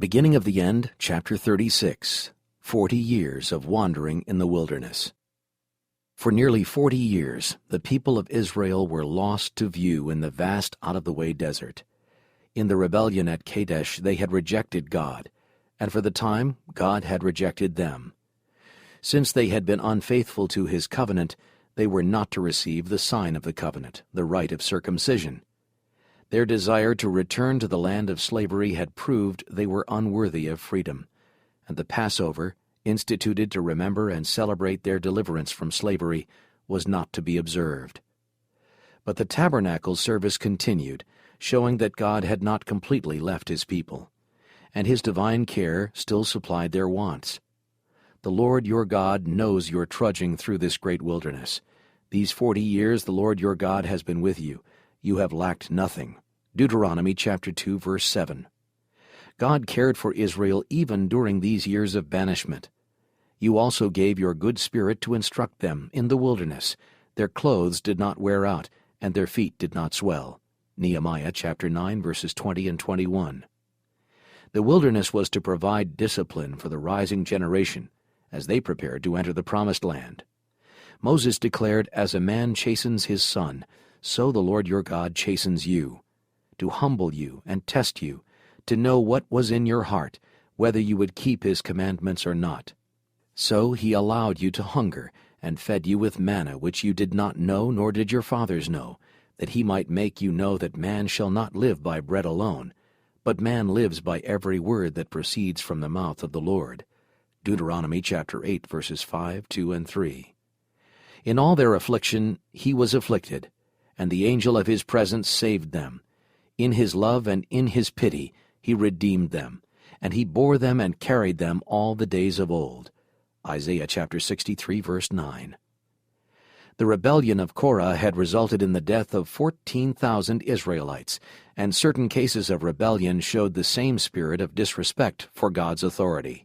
Beginning of the End, Chapter 36, 40 Years of Wandering in the Wilderness. For nearly 40 years, the people of Israel were lost to view in the vast out-of-the-way desert. In the rebellion at Kadesh, they had rejected God, and for the time, God had rejected them. Since they had been unfaithful to His covenant, they were not to receive the sign of the covenant, the rite of circumcision. Their desire to return to the land of slavery had proved they were unworthy of freedom, and the Passover, instituted to remember and celebrate their deliverance from slavery, was not to be observed. But the tabernacle service continued, showing that God had not completely left His people, and His divine care still supplied their wants. The Lord your God knows your trudging through this great wilderness. These 40 years the Lord your God has been with you. You have lacked nothing. Deuteronomy chapter 2, verse 7. God cared for Israel even during these years of banishment. You also gave your good spirit to instruct them in the wilderness. Their clothes did not wear out, and their feet did not swell. Nehemiah chapter 9, verses 20 and 21. The wilderness was to provide discipline for the rising generation as they prepared to enter the promised land. Moses declared, "As a man chastens his son, so the Lord your God chastens you, to humble you and test you, to know what was in your heart, whether you would keep His commandments or not. So He allowed you to hunger, and fed you with manna which you did not know, nor did your fathers know, that He might make you know that man shall not live by bread alone, but man lives by every word that proceeds from the mouth of the Lord." Deuteronomy chapter 8, verses 5, 2, and 3. In all their affliction He was afflicted, and the angel of His presence saved them. In His love and in His pity He redeemed them, and He bore them and carried them all the days of old. Isaiah chapter 63, verse 9. The rebellion of Korah had resulted in the death of 14,000 Israelites, and certain cases of rebellion showed the same spirit of disrespect for God's authority.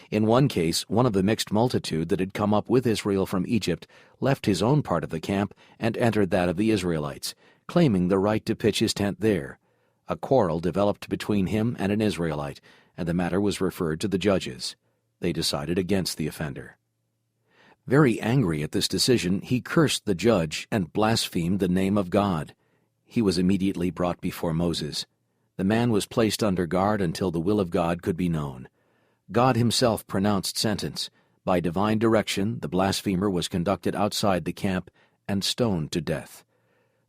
In one case, one of the mixed multitude that had come up with Israel from Egypt left his own part of the camp and entered that of the Israelites, claiming the right to pitch his tent there. A quarrel developed between him and an Israelite, and the matter was referred to the judges. They decided against the offender. Very angry at this decision, he cursed the judge and blasphemed the name of God. He was immediately brought before Moses. The man was placed under guard until the will of God could be known. God Himself pronounced sentence. By divine direction, the blasphemer was conducted outside the camp and stoned to death.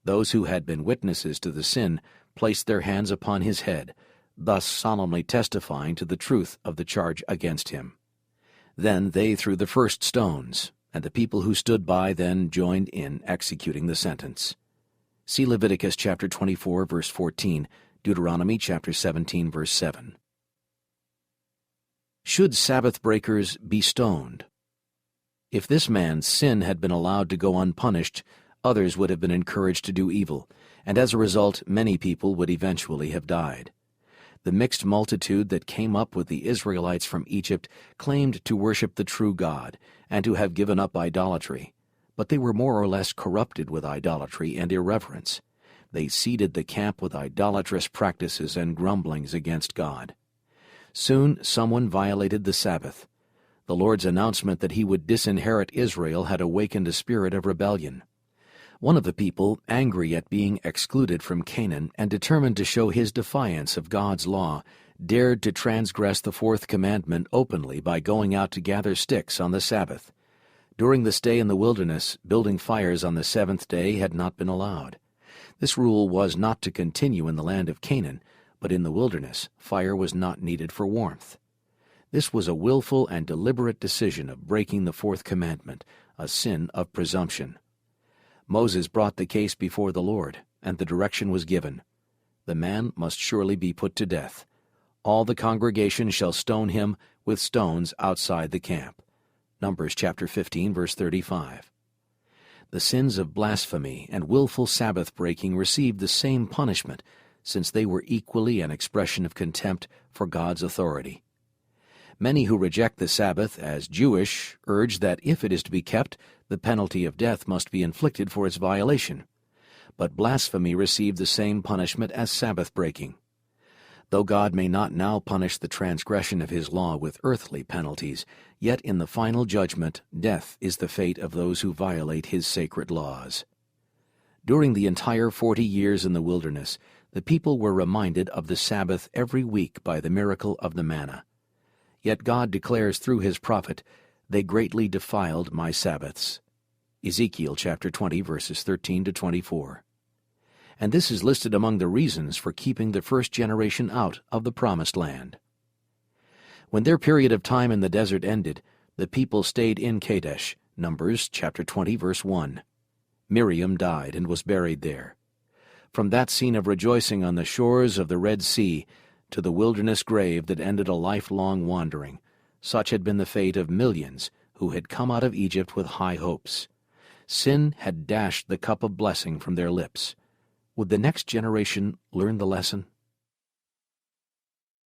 Those who had been witnesses to the sin placed their hands upon his head, thus solemnly testifying to the truth of the charge against him. Then they threw the first stones, and the people who stood by then joined in executing the sentence. See Leviticus chapter 24, verse 14, Deuteronomy chapter 17, verse 7. Should Sabbath breakers be stoned? If this man's sin had been allowed to go unpunished, others would have been encouraged to do evil, and as a result many people would eventually have died. The mixed multitude that came up with the Israelites from Egypt claimed to worship the true God and to have given up idolatry, but they were more or less corrupted with idolatry and irreverence. They seeded the camp with idolatrous practices and grumblings against God. Soon someone violated the Sabbath. The Lord's announcement that He would disinherit Israel had awakened a spirit of rebellion. One of the people, angry at being excluded from Canaan and determined to show his defiance of God's law, dared to transgress the fourth commandment openly by going out to gather sticks on the Sabbath. During the stay in the wilderness, building fires on the seventh day had not been allowed. This rule was not to continue in the land of Canaan, but in the wilderness fire was not needed for warmth. This was a willful and deliberate decision of breaking the fourth commandment, a sin of presumption. Moses brought the case before the Lord, and the direction was given. The man must surely be put to death. All the congregation shall stone him with stones outside the camp. Numbers chapter 15, verse 35. The sins of blasphemy and willful Sabbath-breaking received the same punishment, since they were equally an expression of contempt for God's authority. Many who reject the Sabbath as Jewish urge that if it is to be kept, the penalty of death must be inflicted for its violation. But blasphemy received the same punishment as Sabbath breaking. Though God may not now punish the transgression of his law with earthly penalties, yet in the final judgment, death is the fate of those who violate his sacred laws. During the entire 40 years in the wilderness, the people were reminded of the Sabbath every week by the miracle of the manna. Yet God declares through his prophet, "They greatly defiled my Sabbaths." Ezekiel chapter 20, verses 13 to 24. And this is listed among the reasons for keeping the first generation out of the Promised Land. When their period of time in the desert ended, the people stayed in Kadesh, Numbers chapter 20, verse 1. Miriam died and was buried there. From that scene of rejoicing on the shores of the Red Sea to the wilderness grave that ended a lifelong wandering, such had been the fate of millions who had come out of Egypt with high hopes. Sin had dashed the cup of blessing from their lips. Would the next generation learn the lesson?